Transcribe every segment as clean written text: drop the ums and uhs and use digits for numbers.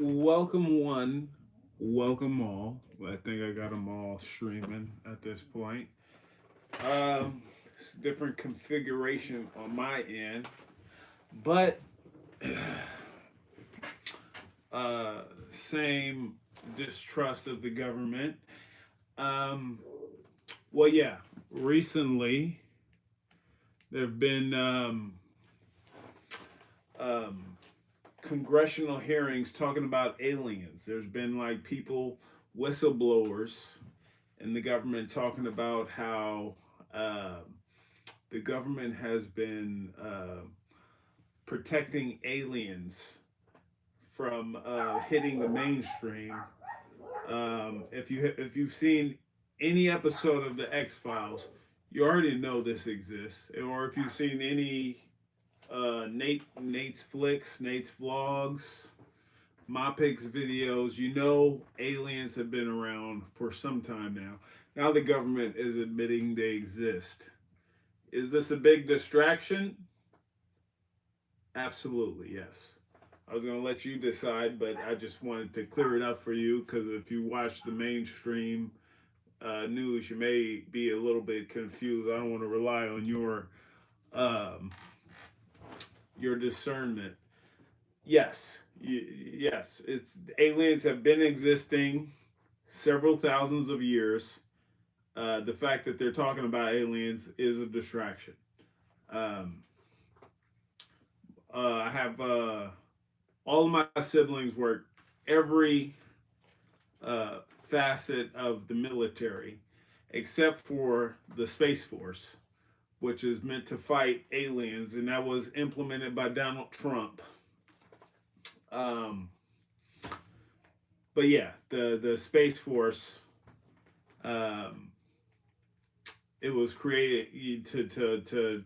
Welcome one, welcome all. I think I got them all streaming at this point. It's a different configuration on my end, but uh, same distrust of the government. Um, well, yeah, recently there have been um, congressional hearings talking about aliens. There's been like people, whistleblowers in the government talking about how the government has been protecting aliens from hitting the mainstream. If you've seen any episode of the X Files, you already know this exists. Or if you've seen any Nate's vlogs, Mopix videos, you know aliens have been around for some time now. Now the government is admitting they exist. Is this a big distraction? Absolutely, yes. I was going to let you decide, but I just wanted to clear it up for you because if you watch the mainstream news, you may be a little bit confused. I don't want to rely on um, your discernment. Yes, yes, it's aliens have been existing several thousands of years. The fact that they're talking about aliens is a distraction. Um, I have all of my siblings work every facet of the military, except for the Space Force, which is meant to fight aliens, and that was implemented by Donald Trump. Um, but yeah, the Space Force, um, it was created to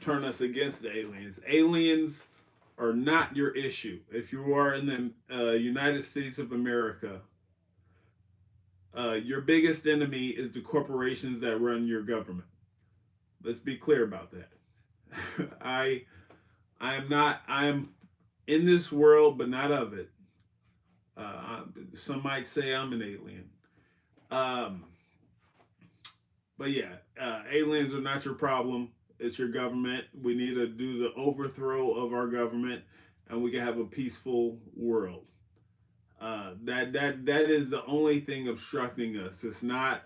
turn us against the aliens. Aliens are not your issue. If you are in the United States of America, your biggest enemy is the corporations that run your government. Let's be clear about that. I I am not. I am in this world, but not of it. Some might say I'm an alien. Um, but yeah, aliens are not your problem. It's your government. We need to do the overthrow of our government, and we can have a peaceful world. That is the only thing obstructing us. It's not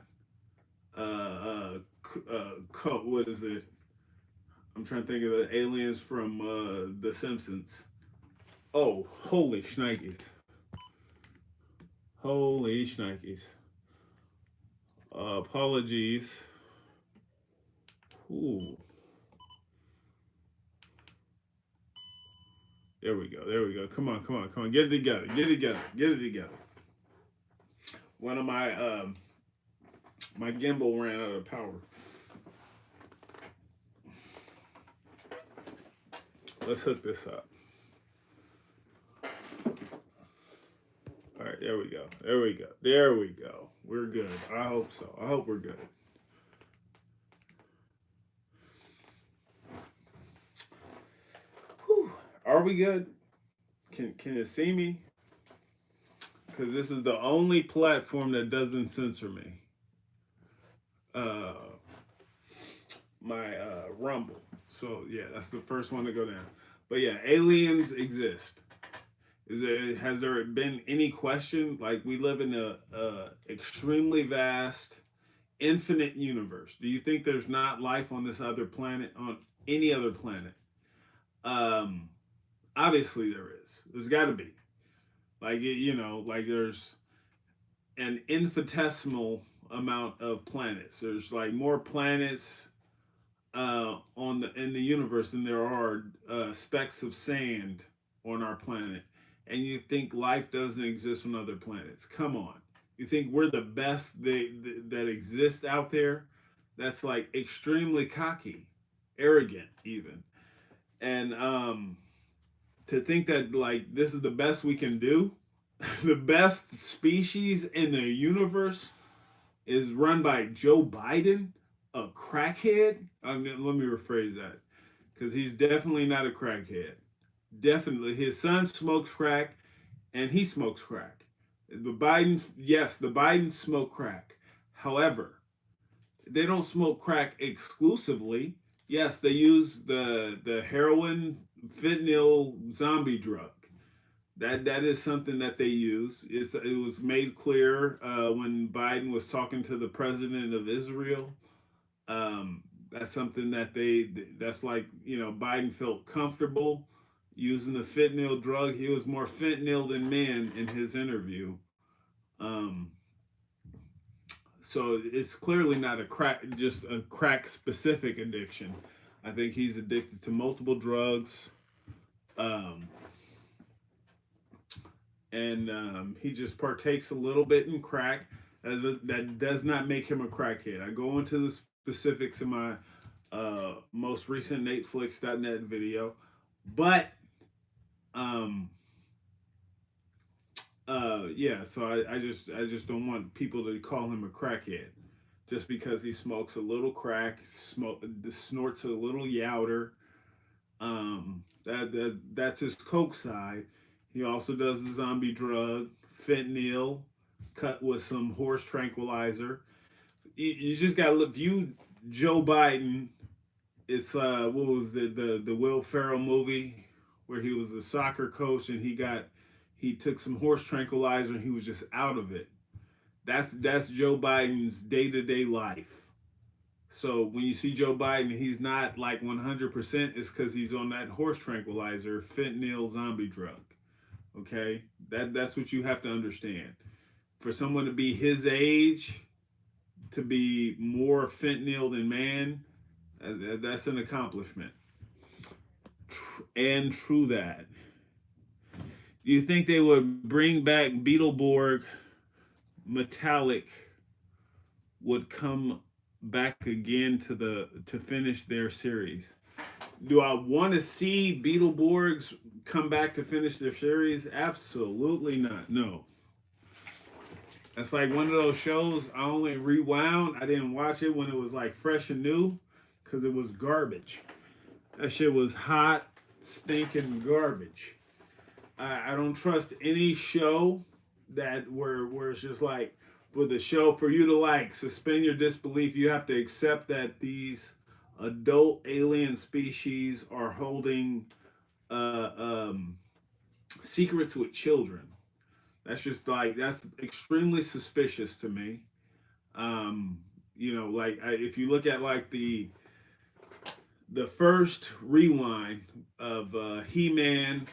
what is it? I'm trying to think of the aliens from The Simpsons. Oh, holy shnikes! Holy shnikes! Apologies. Ooh, there we go. There we go. Come on, come on, come on. Get it together. Get it together. Get it together. One of my gimbal ran out of power. Let's hook this up. All right, there we go. There we go. There we go. We're good. I hope so. I hope we're good. Whew. Are we good? Can you see me? Because this is the only platform that doesn't censor me. Uh, my Rumble. So yeah, that's the first one to go down. But yeah, aliens exist. Has there been any question? Like we live in a extremely vast, infinite universe. Do you think there's not life on this other planet, on any other planet? Um, Obviously there is. There's got to be. Like like there's an infinitesimal amount of planets. There's like more planets on the in the universe than there are specks of sand on our planet, and you think life doesn't exist on other planets? Come on, you think we're the best that exists out there? That's like extremely cocky, arrogant, even, and to think that like this is the best we can do. The best species in the universe is run by Joe Biden, a crackhead. I mean, let me rephrase that because he's definitely not a crackhead. Definitely, his son smokes crack, and he smokes crack. The Biden, yes, the Bidens smoke crack. However, they don't smoke crack exclusively. Yes, they use the heroin fentanyl zombie drug. That is something that they use. It was made clear when Biden was talking to the president of Israel. That's something that that's like, Biden felt comfortable using the fentanyl drug. He was more fentanyl than man in his interview. Um, so it's clearly not just a crack specific addiction. I think he's addicted to multiple drugs. Um, and he just partakes a little bit in crack. That does not make him a crackhead. I go into the specifics in my most recent NatesVlogs.net video, but um, yeah. So I just don't want people to call him a crackhead just because he smokes a little crack, snorts a little youter. That's his coke side. He also does the zombie drug, fentanyl, cut with some horse tranquilizer. You just gotta view Joe Biden. It's what was the Will Ferrell movie where he was a soccer coach and he took some horse tranquilizer and he was just out of it. That's Joe Biden's day-to-day life. So when you see Joe Biden, he's not like 100%. It's because he's on that horse tranquilizer, fentanyl zombie drug. Okay, that's what you have to understand. For someone to be his age, to be more fentanyl than man, that's an accomplishment. And true that. Do you think they would bring back Beetleborg Metallic would come back again to finish their series? Do I want to see Beetleborgs come back to finish their series? Absolutely not. No. That's like one of those shows I only rewound. I didn't watch it when it was like fresh and new because it was garbage. That shit was hot, stinking garbage. I don't trust any show where it's just like for the show for you to like suspend your disbelief. You have to accept that these adult alien species are holding uh, um, secrets with children. That's extremely suspicious to me. Um, like if you look at like the first rewind of He-Man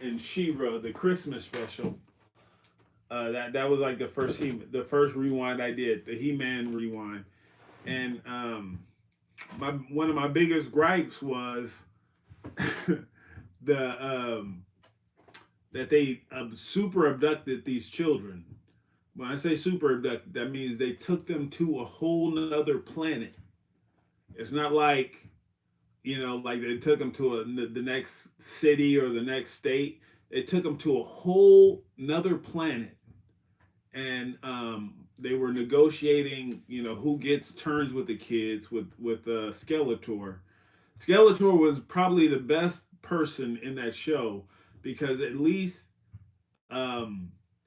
and She-Ra, the Christmas special. That was like the first rewind I did, the He-Man rewind, and one of my biggest gripes was the that they super abducted these children. When I say super abducted, that means they took them to a whole nother planet. It's not like like they took them to the next city or the next state. They took them to a whole nother planet, and they were negotiating. Who gets turns with the kids with Skeletor. Skeletor was probably the best person in that show because at least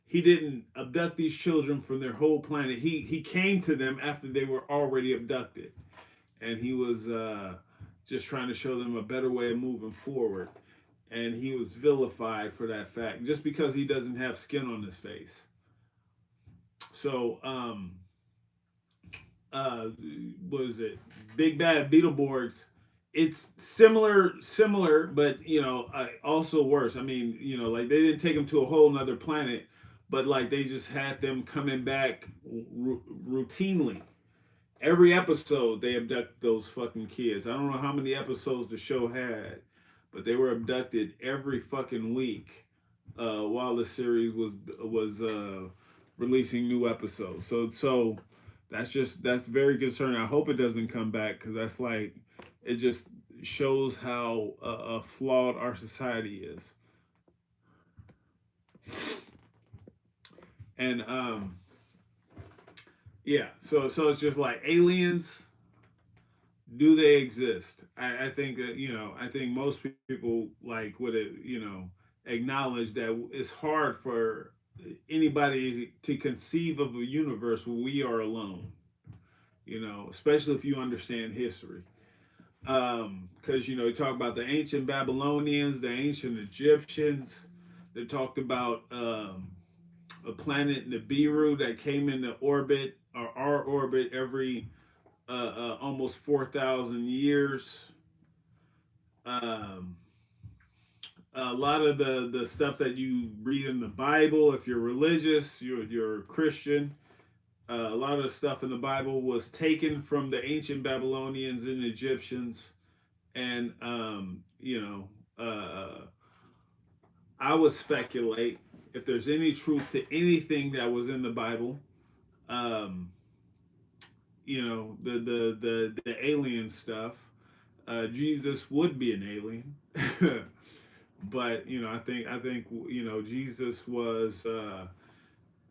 he didn't abduct these children from their whole planet. He came to them after they were already abducted, and he was just trying to show them a better way of moving forward. And he was vilified for that fact just because he doesn't have skin on his face. So, what is it? Big Bad Beetleborgs. It's similar, but also worse. I mean, like they didn't take them to a whole nother planet, but like they just had them coming back routinely. Every episode they abduct those fucking kids. I don't know how many episodes the show had, but they were abducted every fucking week while the series was releasing new episodes. So that's very concerning. I hope it doesn't come back because that's like it just shows how flawed our society is. And yeah, so it's just like aliens. Do they exist? I think that I think most people like would it acknowledge that it's hard for anybody to conceive of a universe where we are alone. Especially if you understand history. Because you talk about the ancient Babylonians, the ancient Egyptians. They talked about a planet Nibiru that came into orbit or our orbit every almost 4,000 years. Um, a lot of the stuff that you read in the Bible, if you're religious, you're a Christian. A lot of the stuff in the Bible was taken from the ancient Babylonians and Egyptians, and I would speculate if there's any truth to anything that was in the Bible. Um, the alien stuff. Jesus would be an alien. But I think Jesus was.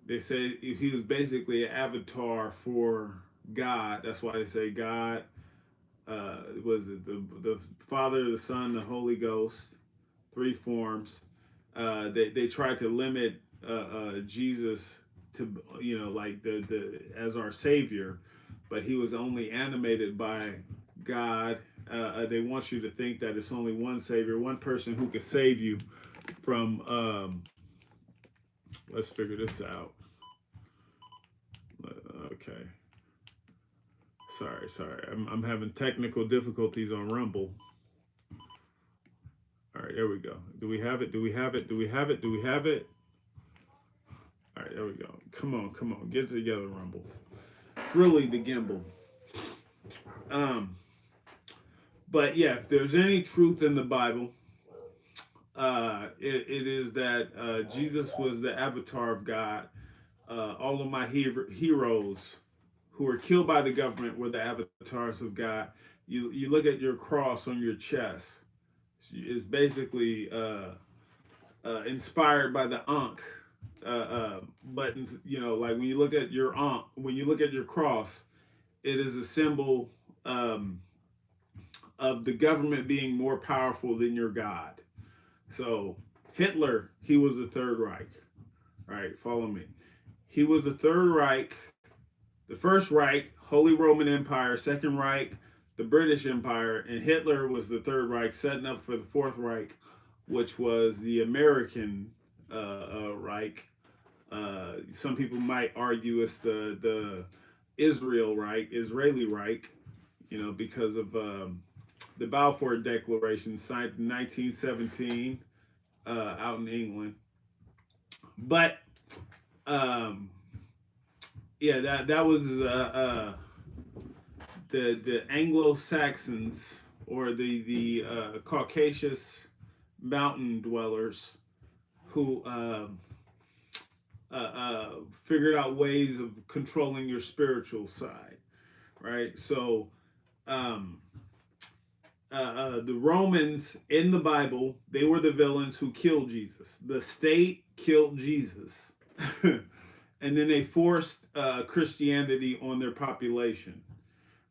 They say he was basically an avatar for God. That's why they say God was it the Father, the Son, the Holy Ghost, three forms. They tried to limit Jesus to like the as our Savior, but he was only animated by God. They want you to think that it's only one Savior, one person who could save you from. Let's figure this out. Okay. Sorry. I'm having technical difficulties on Rumble. All right, there we go. Do we have it? Do we have it? Do we have it? Do we have it? All right, there we go. Come on. Get it together, Rumble. Really the gimbal. But yeah, if there's any truth in the Bible, it is that Jesus was the avatar of God. All of my heroes who were killed by the government were the avatars of God. You look at your cross on your chest. It's basically inspired by the Ankh buttons. Like when you look at your Ankh, when you look at your cross, it is a symbol of the government being more powerful than your God. So Hitler, he was the Third Reich. Right, follow me. He was the Third Reich, the First Reich, Holy Roman Empire, Second Reich, the British Empire, and Hitler was the Third Reich, setting up for the Fourth Reich, which was the American Reich. Some people might argue it's the Israeli Reich, because of the Balfour Declaration signed in 1917 out in England. But yeah, that was the Anglo-Saxons or the Caucasus mountain dwellers who figured out ways of controlling your spiritual side, right? So the Romans in the Bible, they were the villains who killed Jesus. The state killed Jesus. And then they forced Christianity on their population,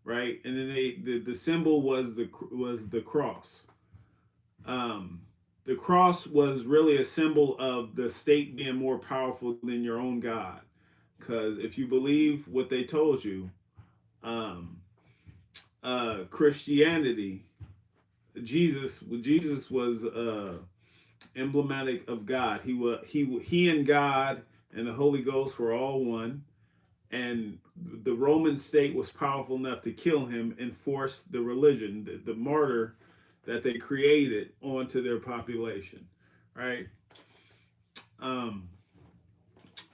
right? And then the symbol was the cross. The cross was really a symbol of the state being more powerful than your own God, because if you believe what they told you, Christianity, Jesus was emblematic of God. He and God and the Holy Ghost were all one, and the Roman state was powerful enough to kill him and force the religion, the martyr that they created onto their population, right?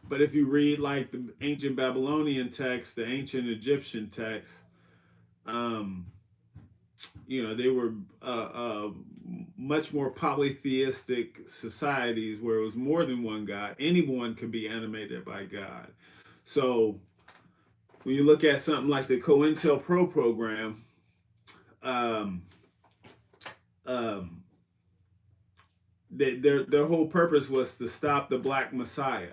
But if you read like the ancient Babylonian text, the ancient Egyptian text, they were much more polytheistic societies where it was more than one God. Anyone could be animated by God. So when you look at something like the COINTELPRO program, their whole purpose was to stop the Black Messiah.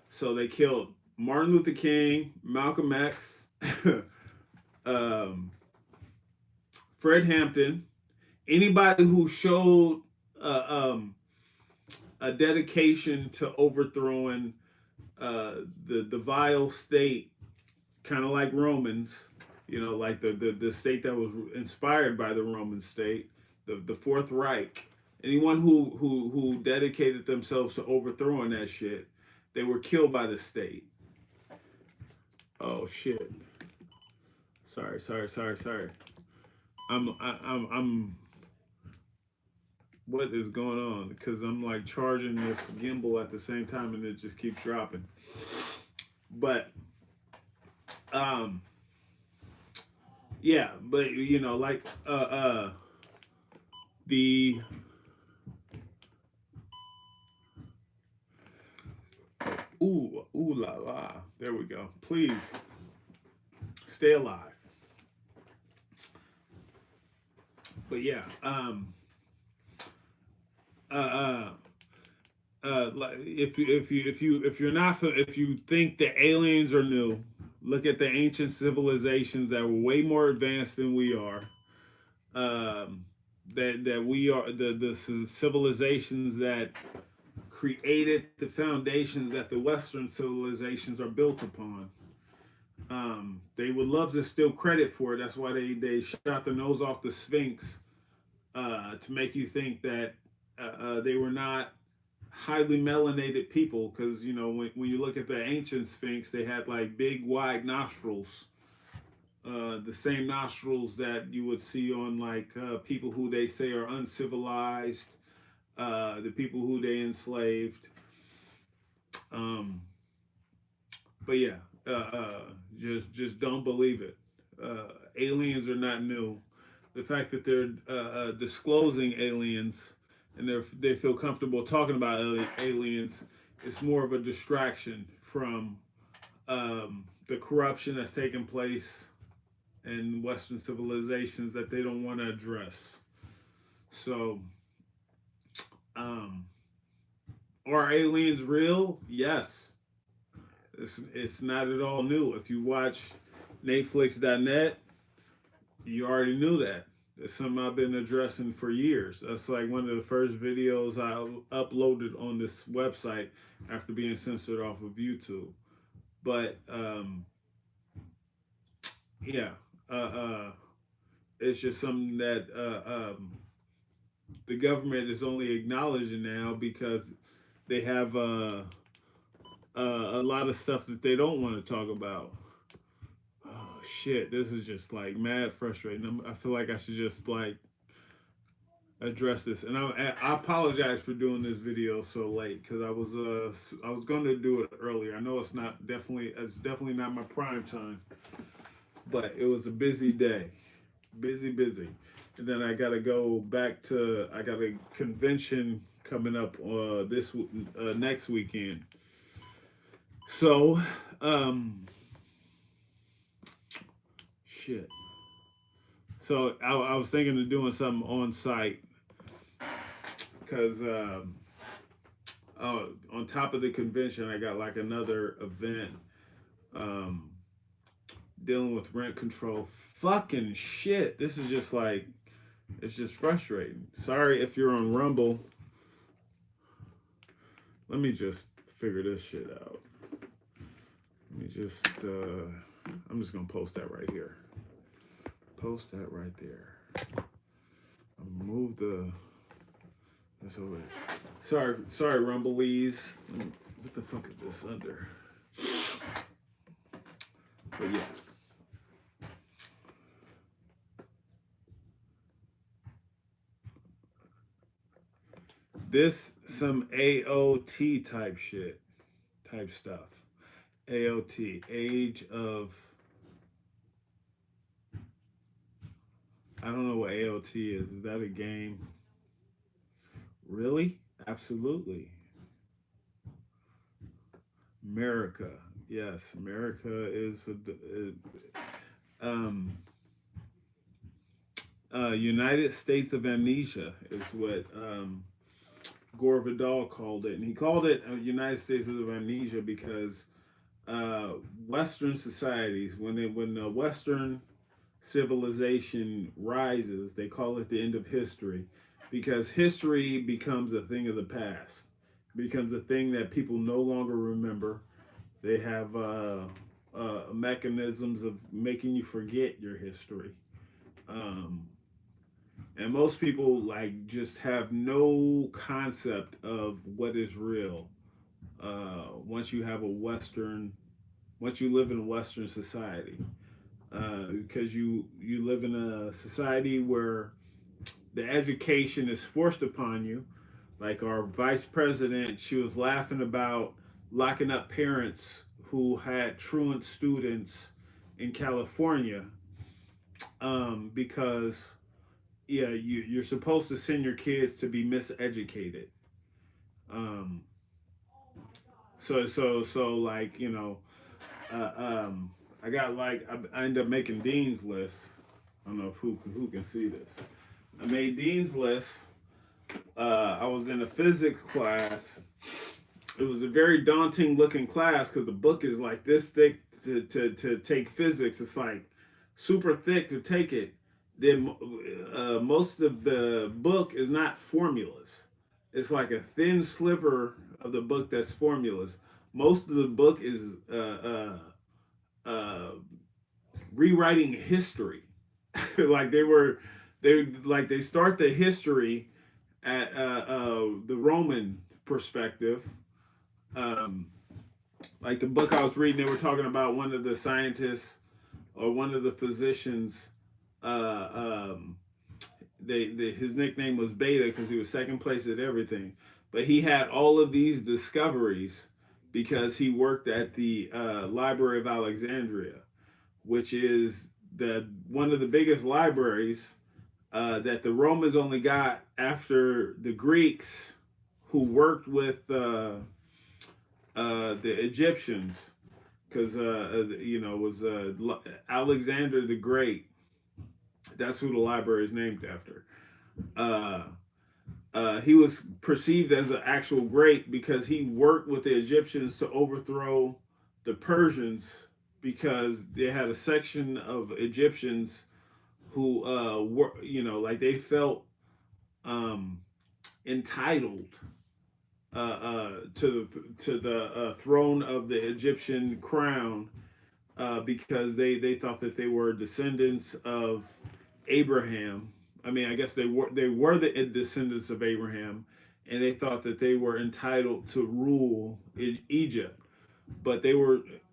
So they killed Martin Luther King, Malcolm X, Fred Hampton, anybody who showed a dedication to overthrowing the vile state, kind of like Romans, like the state that was inspired by the Roman state, the Fourth Reich. Anyone who dedicated themselves to overthrowing that shit, they were killed by the state. Oh shit! Sorry. I'm. What is going on? Because I'm like charging this gimbal at the same time, and it just keeps dropping. But um, yeah, but like the ooh la la. There we go. Please stay alive. But yeah, uh, uh, if you're not if you think the aliens are new, look at the ancient civilizations that were way more advanced than we are. That we are the civilizations that created the foundations that the Western civilizations are built upon. They would love to steal credit for it. That's why they shot the nose off the Sphinx to make you think that they were not highly melanated people. Because when you look at the ancient Sphinx, they had like big wide nostrils, the same nostrils that you would see on like people who they say are uncivilized, the people who they enslaved. Um, but yeah, just don't believe it. Aliens are not new. The fact that they're disclosing aliens and they feel comfortable talking about aliens is more of a distraction from the corruption that's taking place in Western civilizations that they don't want to address. So, um, are aliens real? Yes. It's not at all new. If you watch Netflix.net, you already knew that. It's something I've been addressing for years. That's like one of the first videos I uploaded on this website after being censored off of YouTube. But yeah, uh, uh, it's just something that the government is only acknowledging now because they have a lot of stuff that they don't want to talk about. Oh shit, this is just like mad frustrating. I feel like I should just like address this, and I apologize for doing this video so late because I was going to do it earlier. I know it's definitely not my prime time, but it was a busy day, busy, and then I got to go back to I got a convention coming up this next weekend. So, shit. So I was thinking of doing something on site because on top of the convention, I got like another event um, dealing with rent control. Fucking shit. This is just like, it's just frustrating. Sorry if you're on Rumble. Let me just figure this shit out. Let me just, I'm just going to post that right here. Post that right there. I'll move the, that's over there. Sorry, Rumbleese. What the fuck is this under? But yeah. This some AOT type shit, type stuff. AOT, Age of. I don't know what AOT is. Is that a game? Really? Absolutely. America. Yes, America is um United States of Amnesia is what Gore Vidal called it, and he called it United States of Amnesia because uh, Western societies, when the Western civilization rises, they call it the end of history because history becomes a thing of the past. becomes a thing that people no longer remember. They have mechanisms of making you forget your history. Um, and most people like just have no concept of what is real. Once you have a Western, once you live in a Western society, because you live in a society where the education is forced upon you. Like our vice president, she was laughing about locking up parents who had truant students in California, because yeah, you're supposed to send your kids to be miseducated. Um, so like uh, um, I got like I ended up making dean's lists. I don't know if who can see this. I made dean's list. I was in a physics class. It was a very daunting looking class because the book is like this thick to take physics. It's like super thick to take it. Then most of the book is not formulas. It's like a thin sliver of the book that's formulas. Most of the book is uh, rewriting history. Like they start the history at the Roman perspective. Um, like the book I was reading, they were talking about one of the scientists or one of the physicians. Uh, um, his nickname was Beta because he was second place at everything, but he had all of these discoveries because he worked at the Library of Alexandria, which is the one of the biggest libraries that the Romans only got after the Greeks, who worked with the Egyptians, because it was Alexander the Great. That's who the library is named after. Uh, he was perceived as an actual great because he worked with the Egyptians to overthrow the Persians because they had a section of Egyptians who were like they felt um, entitled to the throne of the Egyptian crown because they thought that they were descendants of Abraham. I mean, I guess they were the descendants of Abraham, and they thought that they were entitled to rule Egypt. But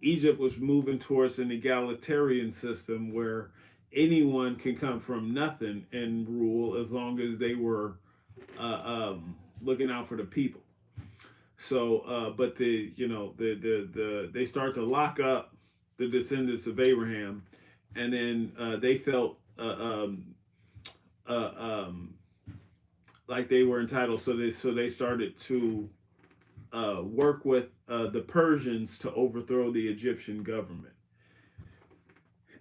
Egypt was moving towards an egalitarian system where anyone can come from nothing and rule as long as they were looking out for the people. So, but they start to lock up the descendants of Abraham, and then they felt uh, um, like they were entitled. So they started to work with the Persians to overthrow the Egyptian government,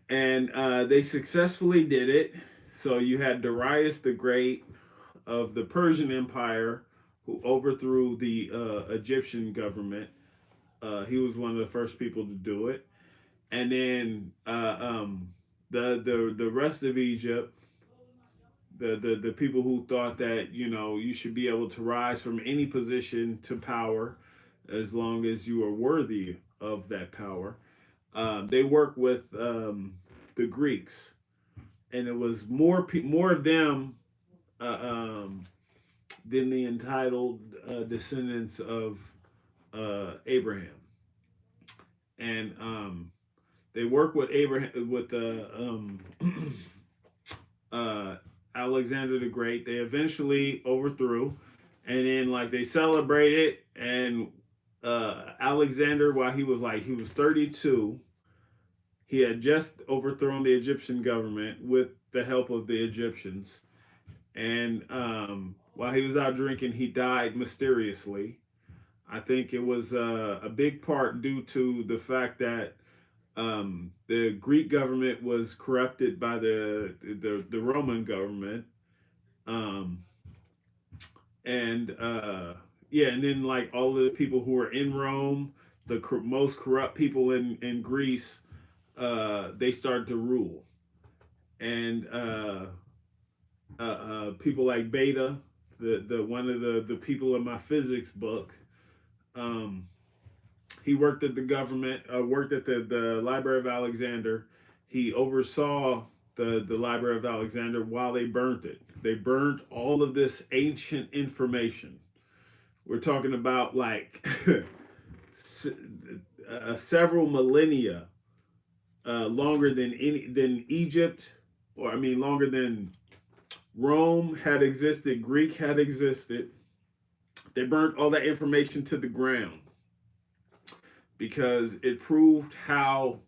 and they successfully did it. So you had Darius the Great of the Persian Empire who overthrew the Egyptian government. He was one of the first people to do it, and then the rest of Egypt, the people who thought that you should be able to rise from any position to power as long as you are worthy of that power. They worked with the Greeks, and it was more of them uh, um, than the entitled descendants of Abraham, and they work with Abraham with the uh, Alexander the Great. They eventually overthrew, and then like they celebrated, and Alexander, while he was 32, he had just overthrown the Egyptian government with the help of the Egyptians, and while he was out drinking, he died mysteriously. I think it was a big part due to the fact that the Greek government was corrupted by the Roman government, um, and yeah, and then like all the people who were in Rome, the most corrupt people in Greece, they started to rule, and people like Beta, the one of the people in my physics book. Um, he worked at the government, worked at the Library of Alexander. He oversaw the Library of Alexander while they burnt it. They burned all of this ancient information. We're talking about like several millennia longer than Egypt, or I mean longer than Rome had existed, Greek had existed. They burnt all that information to the ground because it proved how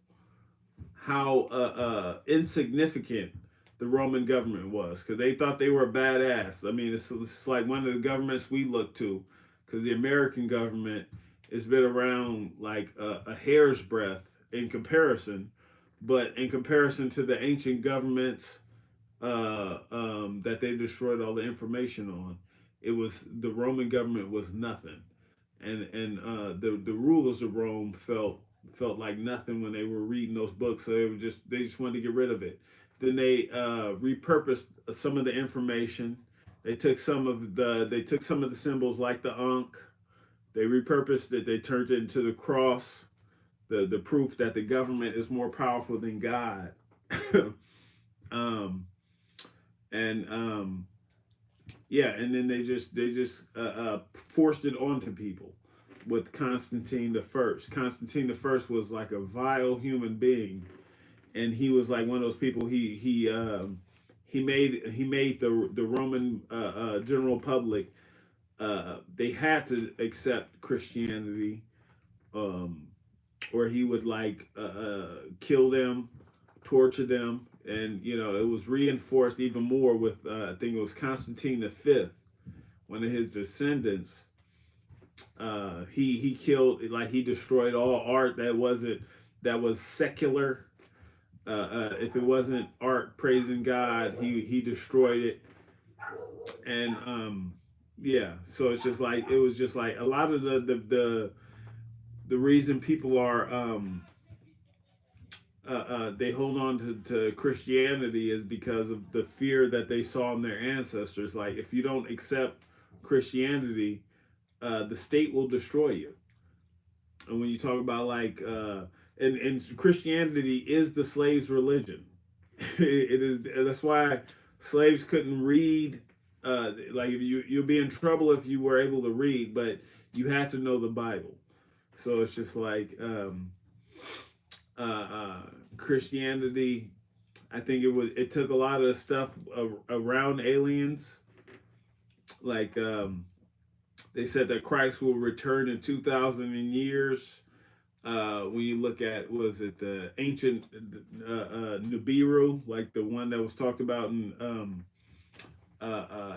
insignificant the Roman government was, because they thought they were badass. I mean, it's like one of the governments we look to, because the American government has been around like a hair's breadth in comparison, but in comparison to the ancient governments that they destroyed all the information on, it was the Roman government was nothing, and the rulers of Rome felt like nothing when they were reading those books, so they just wanted to get rid of it. Then they repurposed some of the information. They took some of the symbols like the Ankh. They repurposed it. They turned it into the cross, the proof that the government is more powerful than God. um, and Yeah, and then they just forced it onto people with Constantine the First. Constantine the First was like a vile human being, and he was like one of those people. He made the Roman general public. They had to accept Christianity, um, or he would like kill them, torture them, and it was reinforced even more with I think it was Constantine the Fifth, one of his descendants. He killed, like, he destroyed all art that was secular. If it wasn't art praising God, he destroyed it. And yeah, so it was just like a lot of the reason people are they hold on to Christianity is because of the fear that they saw in their ancestors. Like, if you don't accept Christianity, the state will destroy you. And when you talk about like, and Christianity is the slave's religion. It is. That's why slaves couldn't read. Like, you'll be in trouble if you were able to read, but you had to know the Bible. So it's just like uh, uh, Christianity. I think it took a lot of stuff around aliens. Like, they said that Christ will return in 2,000 years. When you look at, was it the ancient Nibiru, like the one that was talked about in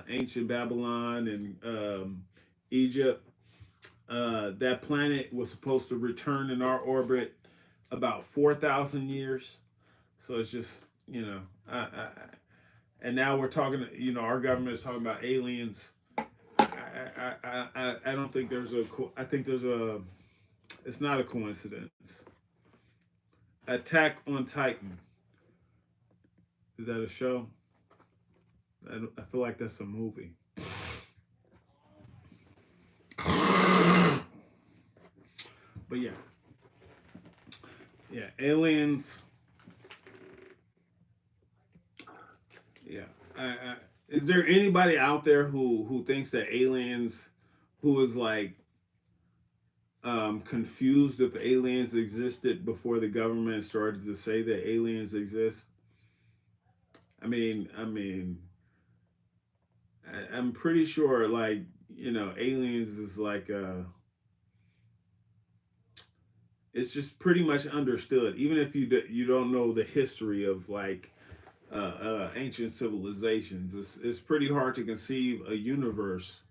ancient Babylon and Egypt, that planet was supposed to return in our orbit about 4,000 years. So it's just, and now we're talking, our government is talking about aliens. I don't think I think it's not a coincidence. Attack on Titan. Is that a show? I feel like that's a movie. But yeah. Yeah, aliens. Yeah. Is there anybody out there who thinks that aliens, who is like confused if aliens existed before the government started to say that aliens exist? I'm pretty sure, like, aliens is like it's just pretty much understood, even if you don't know the history of like ancient civilizations. It's pretty hard to conceive a universe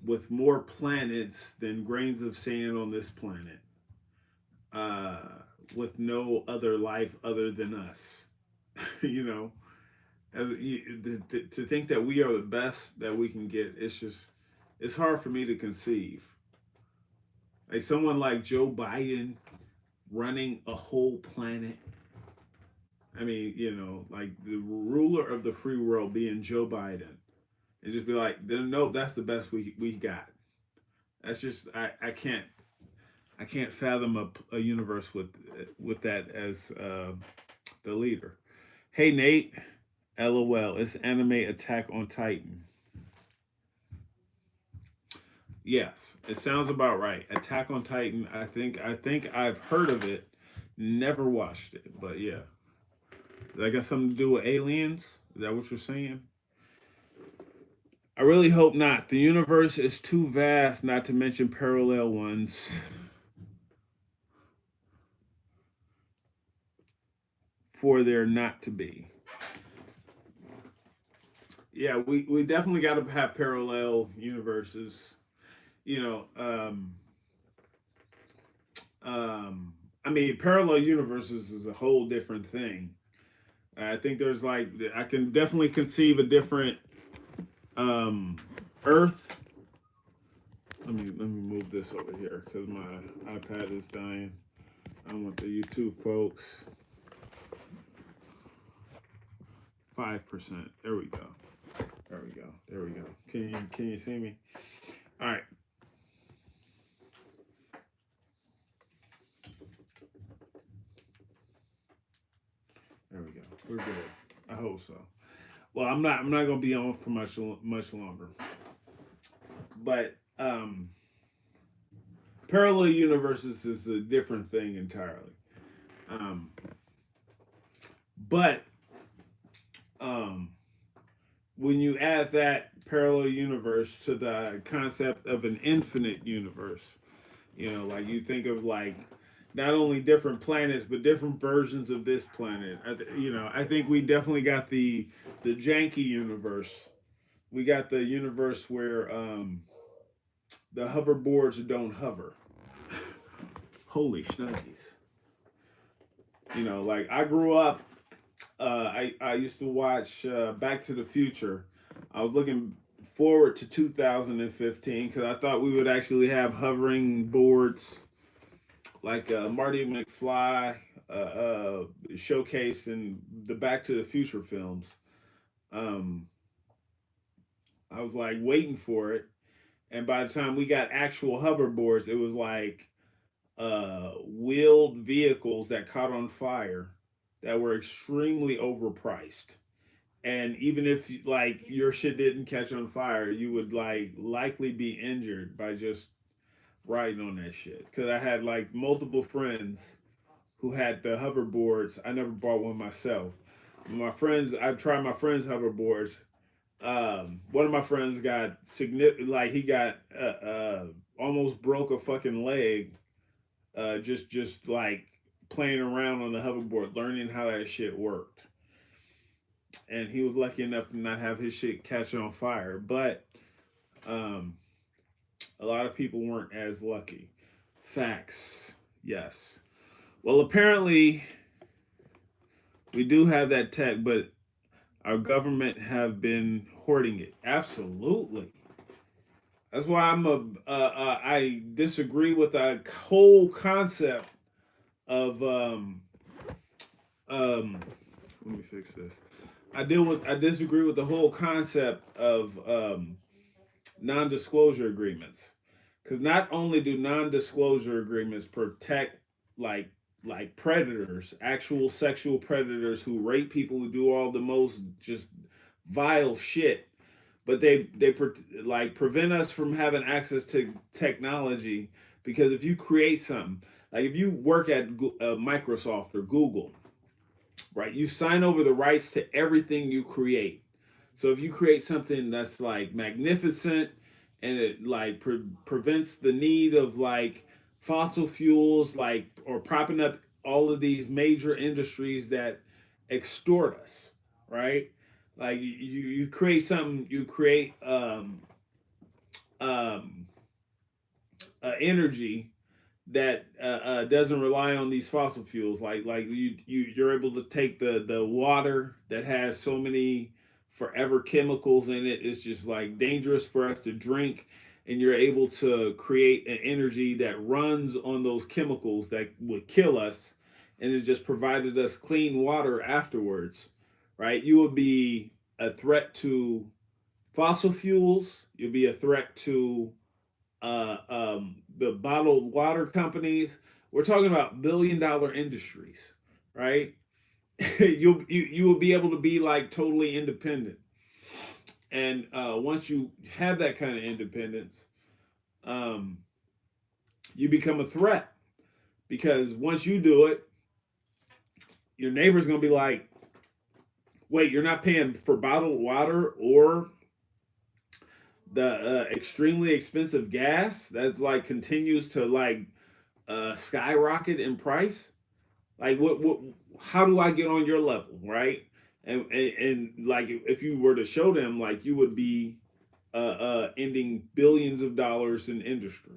with more planets than grains of sand on this planet, uh, with no other life other than us. you know, to think that we are the best that we can get, it's hard for me to conceive. Like someone like Joe Biden running a whole planet. I mean, like the ruler of the free world being Joe Biden, and just be like, nope, that's the best we got. That's just I can't fathom a universe with that as the leader. Hey Nate, LOL. It's anime Attack on Titan. Yes, it sounds about right. Attack on Titan. I think I've heard of it, never watched it, but yeah. That got something to do with aliens? Is that what you're saying? I really hope not. The universe is too vast, not to mention parallel ones, for there not to be. Yeah, we definitely got to have parallel universes. You know, I mean, parallel universes is a whole different thing. I think there's like I can definitely conceive a different um, Earth. Let me move this over here because my iPad is dying. I want the YouTube folks. 5%. There we go. There we go. There we go. Can you see me? All right. There we go. We're good. I hope so. Well, I'm not gonna be on for much longer. But parallel universes is a different thing entirely. Um, but um, when you add that parallel universe to the concept of an infinite universe, you know, like you think of like not only different planets but different versions of this planet. You know, I think we definitely got the janky universe. We got the universe where the hoverboards don't hover. Holy snuggies! You know, like I grew up. I used to watch Back to the Future. I was looking forward to 2015 because I thought we would actually have hovering boards like Marty McFly showcased in the Back to the Future films. Um, I was like waiting for it, and by the time we got actual hoverboards, it was like wheeled vehicles that caught on fire that were extremely overpriced. And even if like your shit didn't catch on fire, you would like likely be injured by just riding on that shit. Because I had like multiple friends who had the hoverboards. I never bought one myself. My friends, I tried my friends' hoverboards. One of my friends got significant, like he got almost broke a fucking leg, just like playing around on the hoverboard, learning how that shit worked. And he was lucky enough to not have his shit catch on fire. But um, a lot of people weren't as lucky. Facts, yes. Well, apparently we do have that tech, but our government have been hoarding it. Absolutely. That's why I disagree with the whole concept of um let me fix this. I disagree with the whole concept of non-disclosure agreements, because not only do non-disclosure agreements protect like predators, actual sexual predators who rape people, who do all the most just vile shit, but like prevent us from having access to technology. Because if you create something, like if you work at Microsoft or Google, right, you sign over the rights to everything you create. So if you create something that's like magnificent and it like prevents the need of like fossil fuels, like, or propping up all of these major industries that extort us, right? Like you create something, you create um, energy that doesn't rely on these fossil fuels. Like you're able to take the water that has so many forever chemicals in it. It's just like dangerous for us to drink, and you're able to create an energy that runs on those chemicals that would kill us, and it just provided us clean water afterwards. Right? You would be a threat to fossil fuels. You'll be a threat to the bottled water companies. We're talking about billion-dollar industries, right? You will be able to be like totally independent, and once you have that kind of independence, um, you become a threat because once you do it, your neighbor's gonna be like, "Wait, you're not paying for bottled water or the extremely expensive gas that's like continues to like skyrocket in price. Like what how do I get on your level, right?" And like if you were to show them, like you would be ending billions of dollars in industry.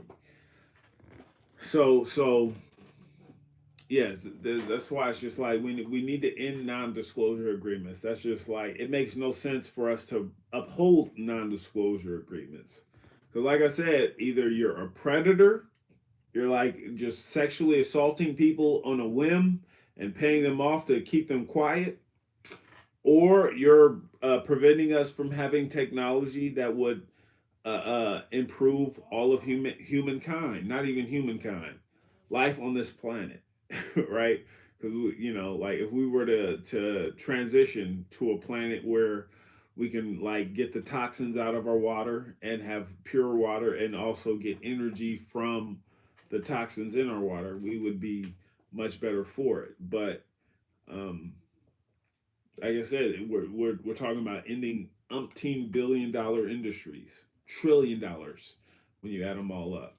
So yes, that's why it's just like we need to end non-disclosure agreements. That's just like it makes no sense for us to uphold non-disclosure agreements. Because like I said, either you're a predator, you're like just sexually assaulting people on a whim and paying them off to keep them quiet, or you're preventing us from having technology that would improve all of humankind, not even humankind, life on this planet, right? Because like if we were to transition to a planet where we can like get the toxins out of our water and have pure water and also get energy from the toxins in our water, we would be much better for it. But um, like I said, we're talking about ending umpteen $1 billion industries, $1 trillion when you add them all up.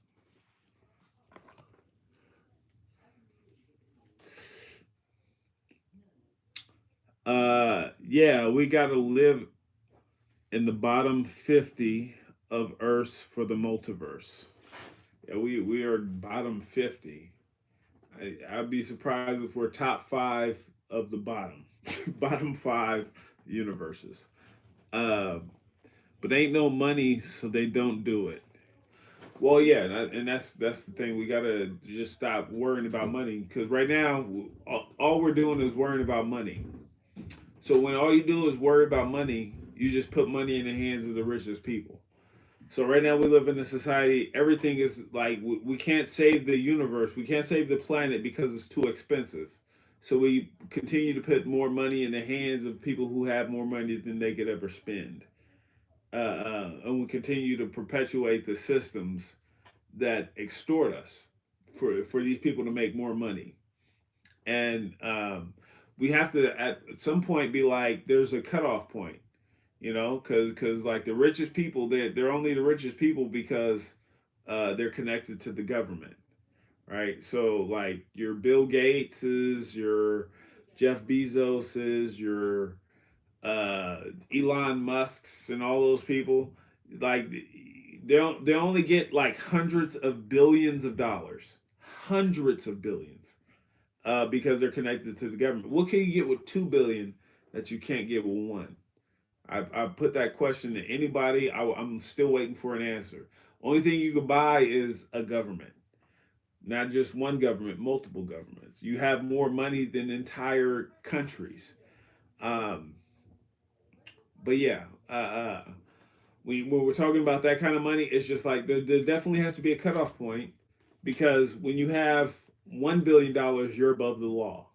Yeah, we got to live in the bottom 50 of Earths for the multiverse. Yeah, we are bottom 50. I'd be surprised if we're top five of the bottom, bottom five universes. Uh, but ain't no money, so they don't do it. Well, yeah, and that's the thing. We gotta just stop worrying about money because right now, all we're doing is worrying about money. So when all you do is worry about money, you just put money in the hands of the richest people. So right now we live in a society. Everything is like we can't save the universe. We can't save the planet because it's too expensive. So we continue to put more money in the hands of people who have more money than they could ever spend, and we continue to perpetuate the systems that extort us for these people to make more money. And we have to at some point be like, there's a cutoff point, because like the richest people, they're only the richest people because they're connected to the government, right? So like your Bill Gateses, your Jeff Bezoses, your uh, Elon Musk's, and all those people, like they only get like hundreds of billions of dollars, hundreds of billions, because they're connected to the government. What can you get with 2 billion that you can't get with one? I put that question to anybody. I'm still waiting for an answer. Only thing you can buy is a government, not just one government, multiple governments. You have more money than entire countries. Um, but yeah, when we're talking about that kind of money, it's just like there definitely has to be a cutoff point because when you have $1 billion, you're above the law.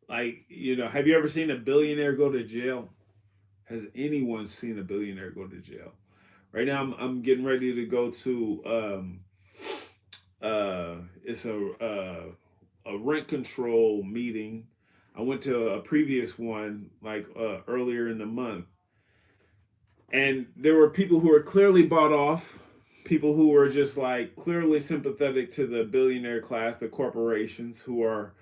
Like, have you ever seen a billionaire go to jail? Has anyone seen a billionaire go to jail? Right now, I'm getting ready to go to it's a rent control meeting. I went to a previous one like earlier in the month, and there were people who were clearly bought off, people who were just like clearly sympathetic to the billionaire class, the corporations who are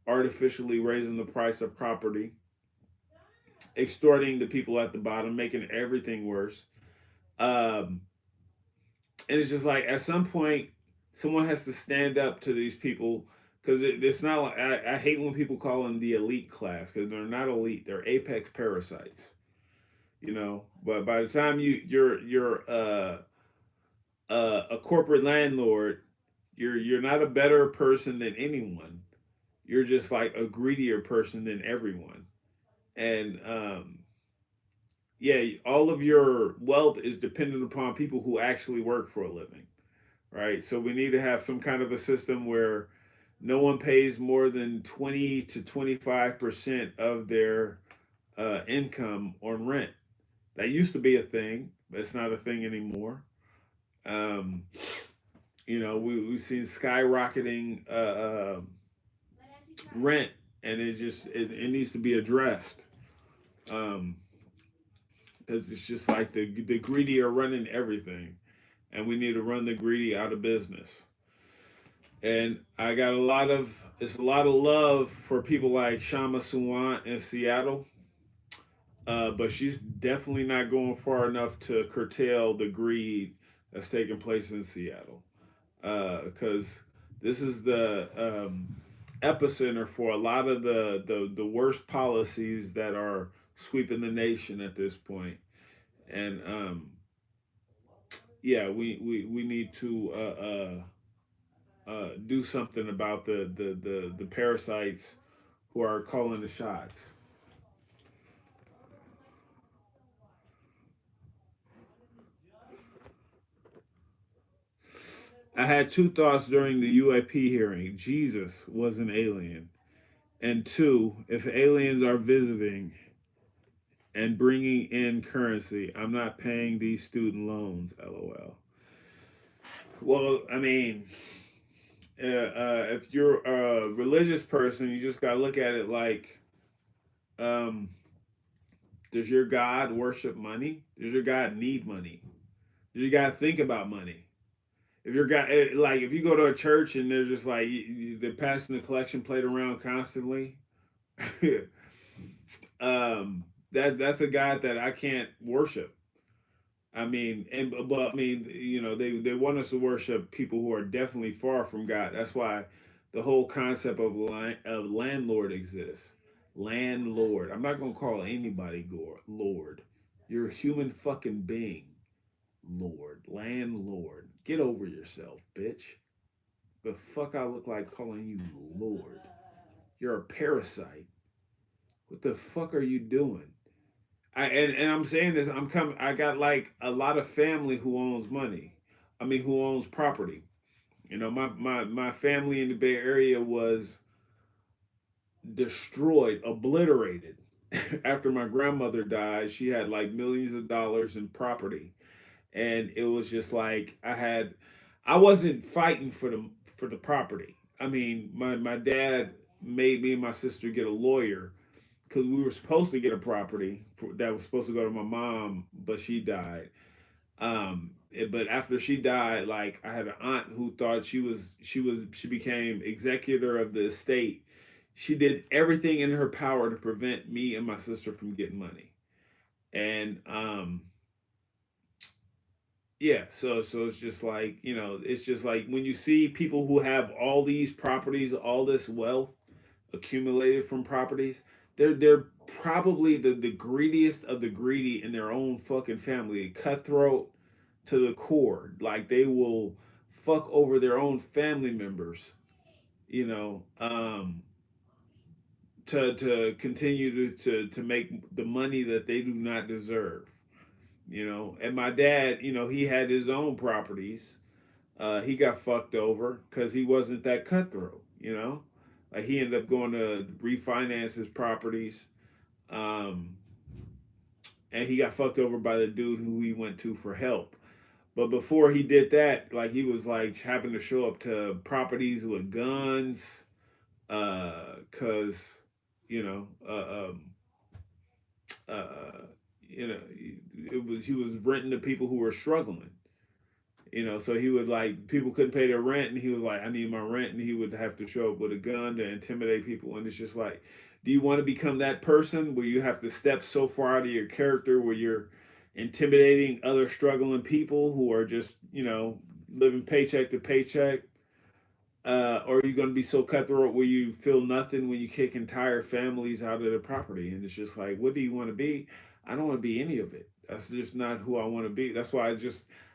artificially raising the price of property, extorting the people at the bottom, making everything worse. Um, and it's just like at some point, someone has to stand up to these people because it's not like I hate when people call them the elite class because they're not elite; they're apex parasites. But by the time you're a corporate landlord, you're not a better person than anyone. You're just like a greedier person than everyone. And yeah, all of your wealth is dependent upon people who actually work for a living, right? So we need to have some kind of a system where no one pays more than 20 to 25% of their income on rent. That used to be a thing, but it's not a thing anymore. Um, we've seen skyrocketing rent, and it needs to be addressed. Um, because it's just like the greedy are running everything, and we need to run the greedy out of business. And I got a lot of love for people like Shama Suwan in Seattle, but she's definitely not going far enough to curtail the greed that's taking place in Seattle. Because this is the epicenter for a lot of the worst policies that are sweeping the nation at this point. And yeah, we need to do something about the parasites who are calling the shots. I had two thoughts during the UAP hearing. Jesus was an alien. And two, if aliens are visiting and bringing in currency, I'm not paying these student loans, lol. Well, I mean, if you're a religious person, you just got to look at it like, um, does your God worship money? Does your God need money? Does your God think about money? If your God, like, if you go to a church and they're just like, they're passing the collection plate around constantly, that's a God that I can't worship. I mean, but I mean, they want us to worship people who are definitely far from God. That's why the whole concept of landlord exists. Landlord. I'm not gonna call anybody Lord. You're a human fucking being. Lord, landlord. Get over yourself, bitch. The fuck I look like calling you Lord? You're a parasite. What the fuck are you doing? And I'm saying this. I'm coming. I got like a lot of family who owns money. I mean, who owns property. My family in the Bay Area was destroyed, obliterated. After my grandmother died, she had like millions of dollars in property, and it was just like I wasn't fighting for the property. I mean, my dad made me and my sister get a lawyer because we were supposed to get a property that was supposed to go to my mom, but she died. But after she died, like I had an aunt who thought she became executor of the estate. She did everything in her power to prevent me and my sister from getting money. And yeah, so it's just like, it's just like when you see people who have all these properties, all this wealth accumulated from properties, they're probably the greediest of the greedy in their own fucking family, cutthroat to the core. Like they will fuck over their own family members, you know, um, to continue to make the money that they do not deserve. And my dad, he had his own properties. He got fucked over because he wasn't that cutthroat. Like he ended up going to refinance his properties, um, and he got fucked over by the dude who he went to for help. But before he did that, like he was like having to show up to properties with guns, cause you know, uh, it was he was renting to people who were struggling. So he would like people couldn't pay their rent, and he was like, "I need my rent," and he would have to show up with a gun to intimidate people. And it's just like, do you want to become that person where you have to step so far out of your character where you're intimidating other struggling people who are just living paycheck to paycheck? Or are you going to be so cutthroat where you feel nothing when you kick entire families out of their property? And it's just like, what do you want to be? I don't want to be any of it. That's just not who I want to be. That's why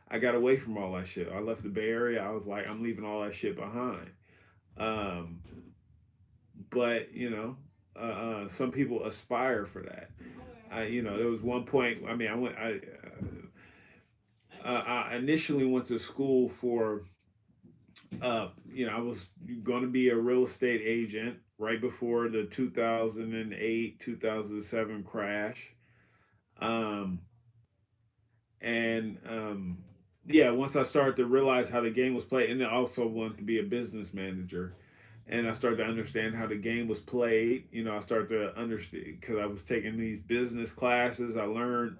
I got away from all that shit. I left the Bay Area. I was like, I'm leaving all that shit behind. Um, but some people aspire for that. There was one point. I mean, I initially went to school for, I was going to be a real estate agent right before the 2008 2007 crash. Um, and Yeah, once I started to realize how the game was played, and I also wanted to be a business manager, and I started to understand how the game was played. I started to understand because I was taking these business classes. I learned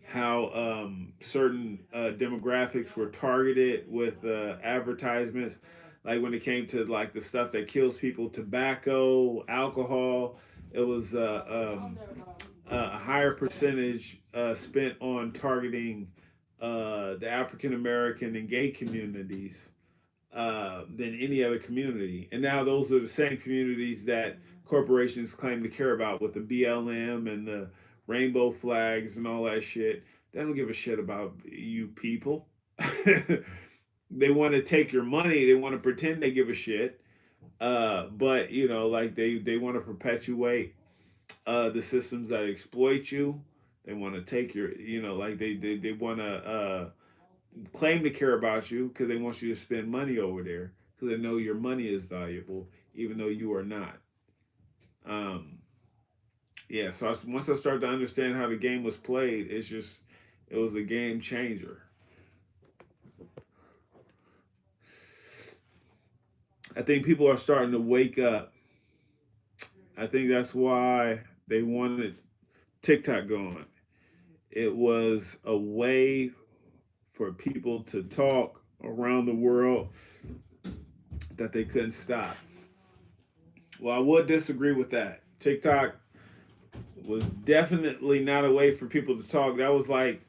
how certain demographics were targeted with advertisements, like when it came to like the stuff that kills people, tobacco, alcohol. It was a higher percentage spent on targeting the African American and gay communities than any other community. And now those are the same communities that corporations claim to care about with the BLM and the rainbow flags and all that shit. They don't give a shit about you people. They want to take your money. They want to pretend they give a shit. But like they want to perpetuate the systems that exploit you. They want to take your, like they want to claim to care about you because they want you to spend money over there because they know your money is valuable, even though you are not. Um, yeah, so once I started to understand how the game was played, it was a game changer. I think people are starting to wake up. I think that's why they wanted TikTok going. It was a way for people to talk around the world that they couldn't stop. Well, I would disagree with that. TikTok was definitely not a way for people to talk. That was like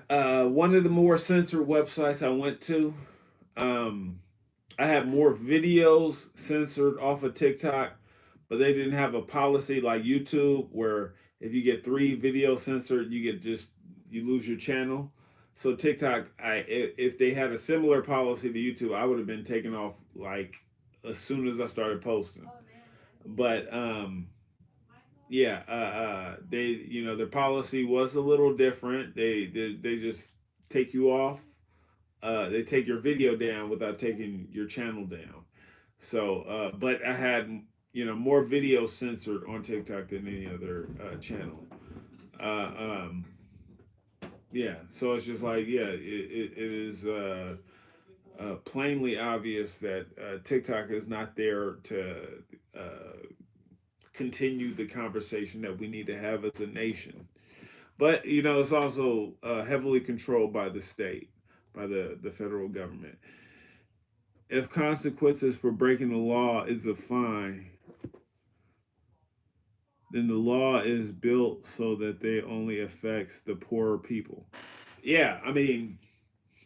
one of the more censored websites I went to. Um, I had more videos censored off of TikTok, but they didn't have a policy like YouTube where if you get 3 videos censored, you lose your channel. So TikTok, if they had a similar policy to YouTube, I would have been taken off like as soon as I started posting. But yeah, they their policy was a little different. They just take you off. They take your video down without taking your channel down. So, but I had more videos censored on TikTok than any other channel. Uh, um, yeah, so it's just like it is plainly obvious that TikTok is not there to continue the conversation that we need to have as a nation. But it's also heavily controlled by the state, by the federal government. If consequences for breaking the law is a fine, then the law is built so that they only affects the poorer people. Yeah, I mean,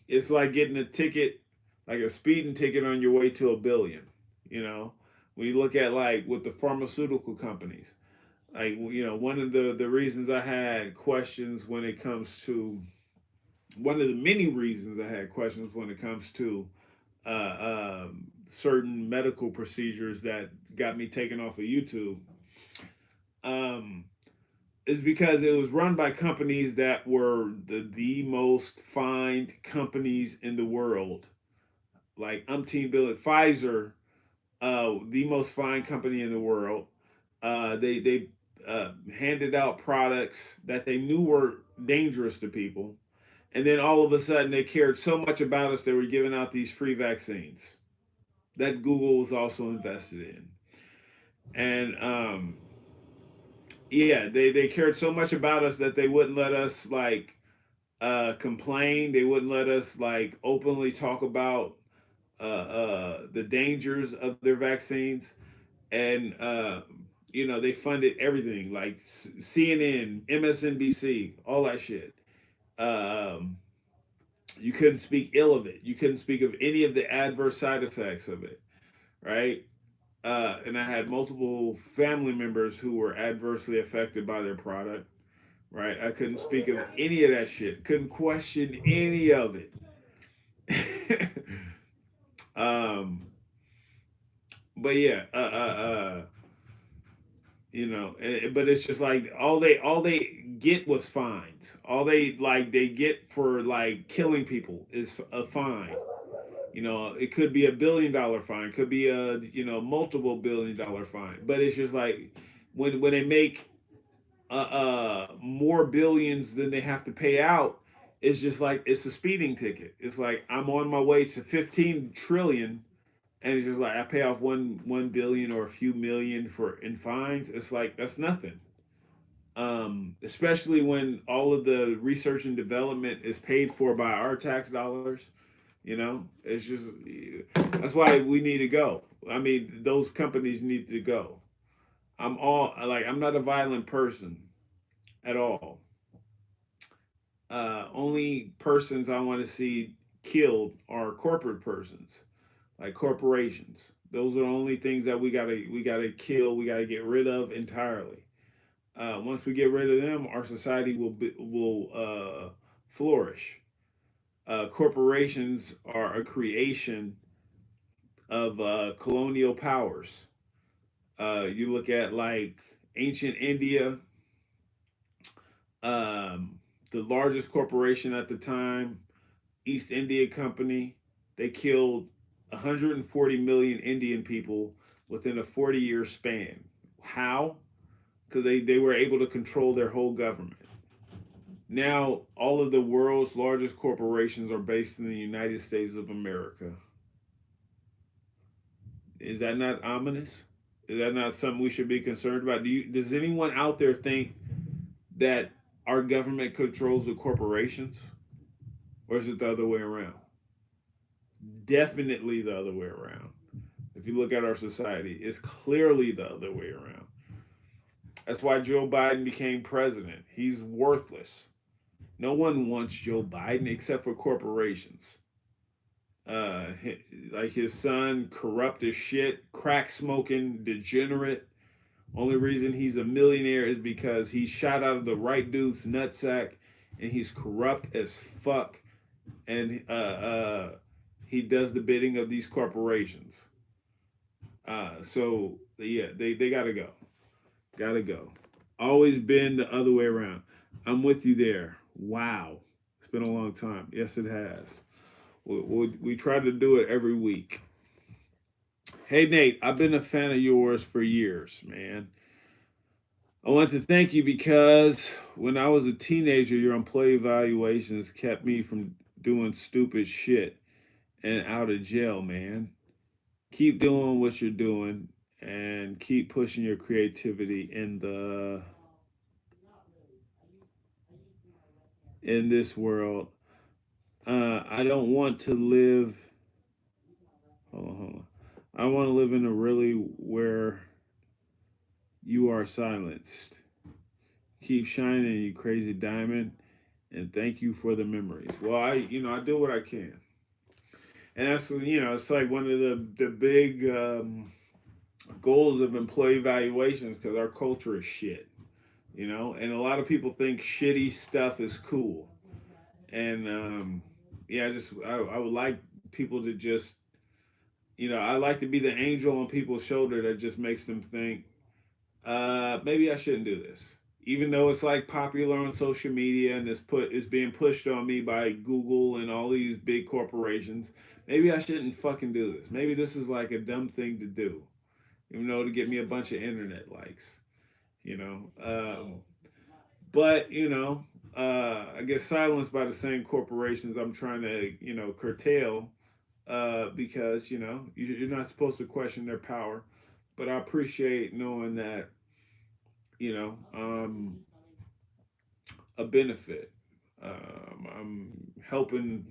it's like getting a ticket, like a speeding ticket on your way to a billion. You know, when you look at like with the pharmaceutical companies, like one of the reasons I had questions when it comes to one of the many reasons I had questions when it comes to certain medical procedures that got me taken off of YouTube um, is because it was run by companies that were the most fined companies in the world. Like umpteen billion, Pfizer, the most fined company in the world. They handed out products that they knew were dangerous to people, and then all of a sudden they cared so much about us they were giving out these free vaccines that Google was also invested in. And yeah, they cared so much about us that they wouldn't let us like complain. They wouldn't let us like openly talk about the dangers of their vaccines. And they funded everything like CNN, MSNBC, all that shit. Um, you couldn't speak ill of it. You couldn't speak of any of the adverse side effects of it, right? And I had multiple family members who were adversely affected by their product. Right, I couldn't speak of any of that shit. Couldn't question any of it. um, but yeah, you know. But it's just like all they get was fines. All they get for like killing people is a fine. You know, it could be $1 billion fine, could be a multiple $1 billion fine. But it's just like when they make more billions than they have to pay out, it's just like it's a speeding ticket. It's like I'm on my way to 15 trillion, and it's just like I pay off one billion or a few million for in fines. It's like that's nothing. Especially when all of the research and development is paid for by our tax dollars. You know, it's just that's why we need to go. I mean, those companies need to go. I'm not a violent person at all. Only persons I want to see killed are corporate persons, like corporations. Those are the only things that we gotta kill. We gotta get rid of entirely. Once we get rid of them, our society will flourish. Corporations are a creation of colonial powers. You look at like ancient India, the largest corporation at the time, East India Company, they killed 140 million Indian people within a 40-year span. How? Because they were able to control their whole government. Now, all of the world's largest corporations are based in the United States of America. Is that not ominous? Is that not something we should be concerned about? Does anyone out there think that our government controls the corporations? Or is it the other way around? Definitely the other way around. If you look at our society, it's clearly the other way around. That's why Joe Biden became president. He's worthless. No one wants Joe Biden except for corporations. Uh, like his son, corrupt as shit, crack smoking, degenerate. Only reason he's a millionaire is because he shot out of the right dude's nutsack, and he's corrupt as fuck, and he does the bidding of these corporations. So yeah, they gotta go, gotta go. Always been the other way around. I'm with you there. Wow, it's been a long time. Yes, it has. We try to do it every week. Hey Nate, I've been a fan of yours for years, man. I want to thank you because when I was a teenager, your employee evaluations kept me from doing stupid shit and out of jail, man. Keep doing what you're doing and keep pushing your creativity in this world. I don't want to live. Hold on, hold on. I want to live in a really where you are silenced. Keep shining, you crazy diamond, and thank you for the memories. Well, I do what I can, and that's it's like one of the big goals of employee evaluations because our culture is shit, and a lot of people think shitty stuff is cool, and yeah, I would like people to just I like to be the angel on people's shoulder that just makes them think, maybe I shouldn't do this. Even though it's like popular on social media and it's being pushed on me by Google and all these big corporations, maybe I shouldn't fucking do this. Maybe this is like a dumb thing to do, to get me a bunch of internet likes, you know. But I get silenced by the same corporations I'm trying to curtail, because you're not supposed to question their power. But I appreciate knowing that a benefit. I'm helping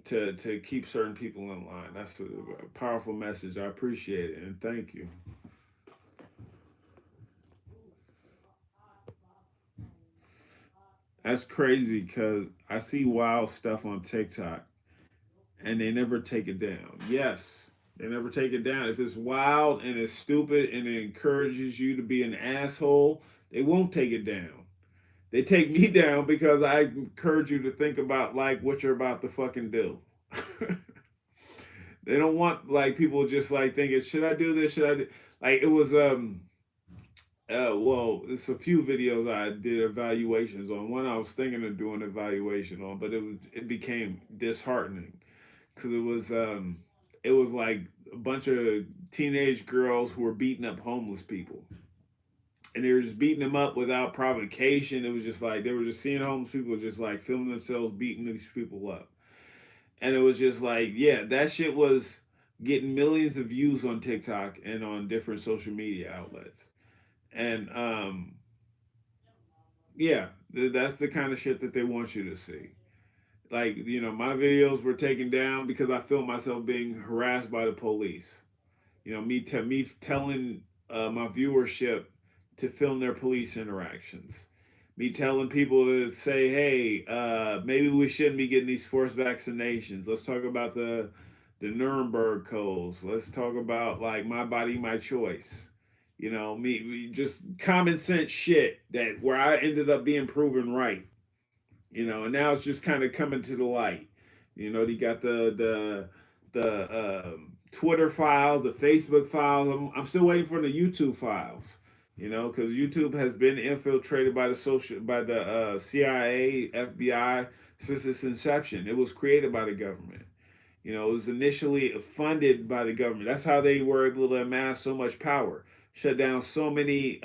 to keep certain people in line. That's a powerful message. I appreciate it and thank you. That's crazy because I see wild stuff on TikTok and they never take it down. Yes, they never take it down. If it's wild and it's stupid and it encourages you to be an asshole, they won't take it down. They take me down because I encourage you to think about like what you're about to fucking do. They don't want like people just like thinking, should I do this? Should I do like it was well, it's a few videos I did evaluations on. One I was thinking of doing evaluation on, but it became disheartening because it was like a bunch of teenage girls who were beating up homeless people, and they were just beating them up without provocation. It was just like they were just seeing homeless people just like filming themselves beating these people up, and it was just like, yeah, that shit was getting millions of views on TikTok and on different social media outlets. And yeah, that's the kind of shit that they want you to see. Like, my videos were taken down because I filmed myself being harassed by the police. Me telling my viewership to film their police interactions. Me telling people to say, hey, maybe we shouldn't be getting these forced vaccinations. Let's talk about the Nuremberg codes. Let's talk about like my body, my choice. Me just common sense shit that where I ended up being proven right. And now it's just kind of coming to the light. They got the Twitter files, the Facebook files. I'm still waiting for the YouTube files. Because YouTube has been infiltrated by the CIA, FBI since its inception. It was created by the government. It was initially funded by the government. That's how they were able to amass so much power, shut down so many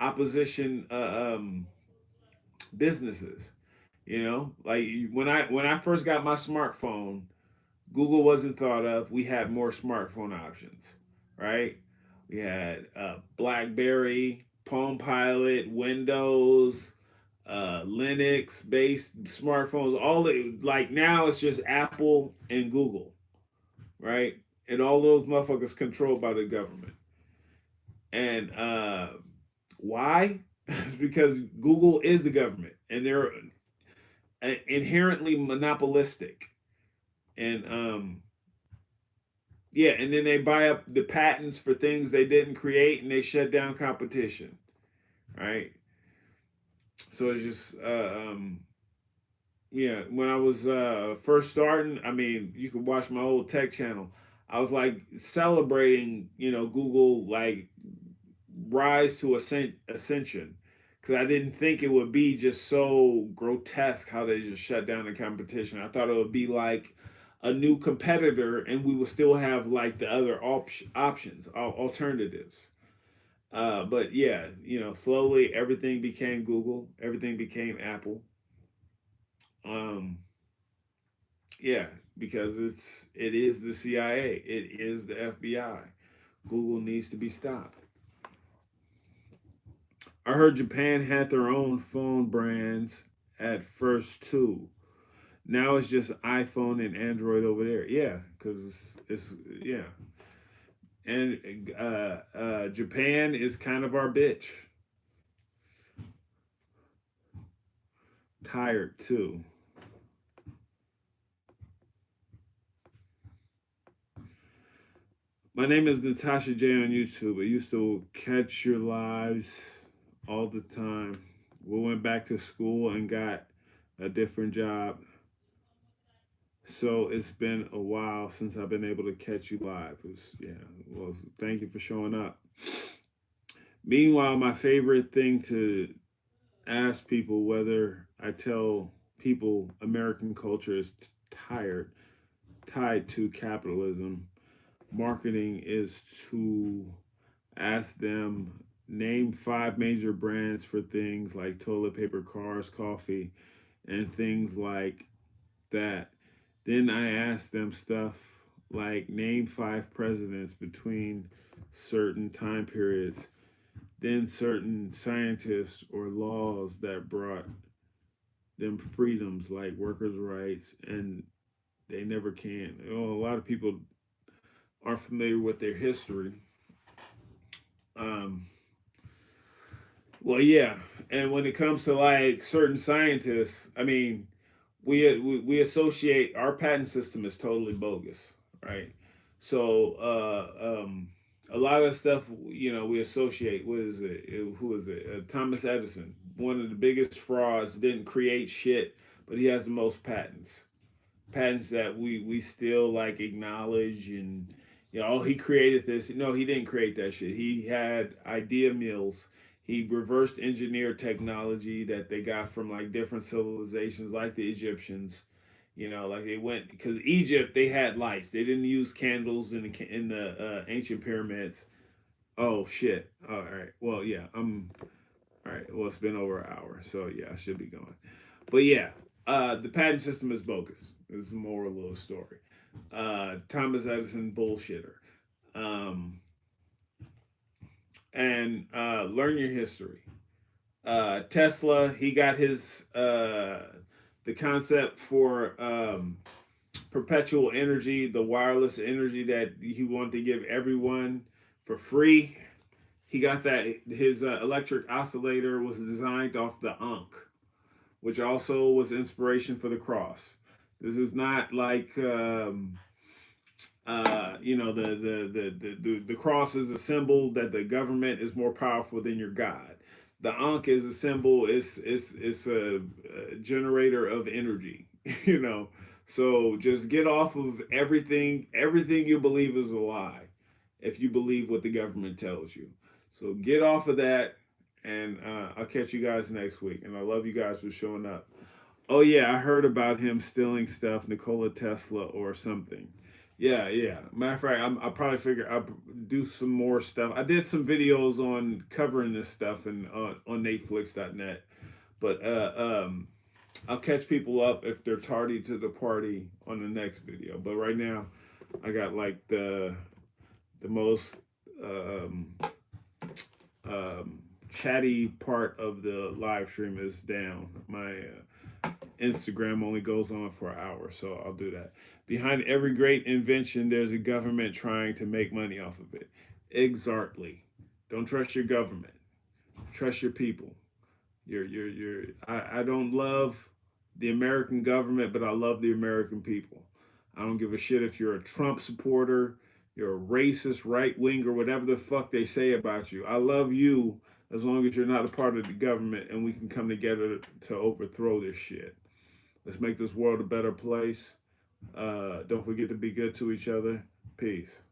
opposition businesses. Like when I first got my smartphone, Google wasn't thought of. We had more smartphone options, right? We had BlackBerry, Palm Pilot, Windows, Linux based smartphones. Like now it's just Apple and Google, right? And all those motherfuckers controlled by the government. And why? Because Google is the government, and they're inherently monopolistic. And yeah, and then they buy up the patents for things they didn't create, and they shut down competition, right? So it's just yeah. When I was first starting, I mean, you can watch my old tech channel. I was like celebrating, Google like rise to ascension, because I didn't think it would be just so grotesque how they just shut down the competition. I thought it would be like a new competitor, and we would still have like the other options, alternatives. But yeah, slowly everything became Google, everything became Apple. Um, yeah, because it is the CIA, it is the FBI. Google needs to be stopped. I heard Japan had their own phone brands at first too. Now it's just iPhone and Android over there. Yeah, because it's yeah, and Japan is kind of our bitch. Tired too. My name is Natasha J on YouTube. I used to catch your lives all the time. We went back to school and got a different job. So it's been a while since I've been able to catch you live. Yeah, well, thank you for showing up. Meanwhile, my favorite thing to ask people whether I tell people American culture is tied to capitalism. Marketing is to ask them name five major brands for things like toilet paper, cars, coffee, and things like that. Then I ask them stuff like name five presidents between certain time periods, then certain scientists or laws that brought them freedoms like workers' rights, and they never can. A lot of people aren't familiar with their history. Um, well, yeah, and when it comes to like certain scientists, I mean, we associate our patent system is totally bogus, right? So a lot of stuff we associate. What is it? Who is it? Thomas Edison, one of the biggest frauds, didn't create shit, but he has the most patents. patents that we still like acknowledge, and oh, he created this. No, he didn't create that shit. He had idea mills. He reversed engineered technology that they got from like different civilizations, like the Egyptians. Like they went because Egypt they had lights. They didn't use candles in the ancient pyramids. Oh shit! All right. Well, yeah. All right. Well, it's been over an hour, so yeah, I should be going. But yeah, the patent system is bogus. This is the moral of the story. Thomas Edison bullshitter. Um, and learn your history. Tesla, he got his the concept for perpetual energy, the wireless energy that he wanted to give everyone for free. He got that. His electric oscillator was designed off the Ankh, which also was inspiration for the cross. This is not like the cross is a symbol that the government is more powerful than your God. The Ankh is a symbol. It's a generator of energy. you know, so just get off of everything. Everything you believe is a lie. If you believe what the government tells you, so get off of that. And I'll catch you guys next week. And I love you guys for showing up. Oh yeah, I heard about him stealing stuff, Nikola Tesla or something. Yeah, yeah. Matter of fact, I'll probably figure I'll do some more stuff. I did some videos on covering this stuff and on NatesVlogs.net. But I'll catch people up if they're tardy to the party on the next video. But right now, I got like the most um, chatty part of the live stream is down. My Instagram only goes on for an hour, so I'll do that. Behind every great invention, there's a government trying to make money off of it. Exactly. Don't trust your government. Trust your people. I don't love the American government, but I love the American people. I don't give a shit if you're a Trump supporter, you're a racist, right wing, or whatever the fuck they say about you. I love you as long as you're not a part of the government and we can come together to overthrow this shit. Let's make this world a better place. Don't forget to be good to each other. Peace.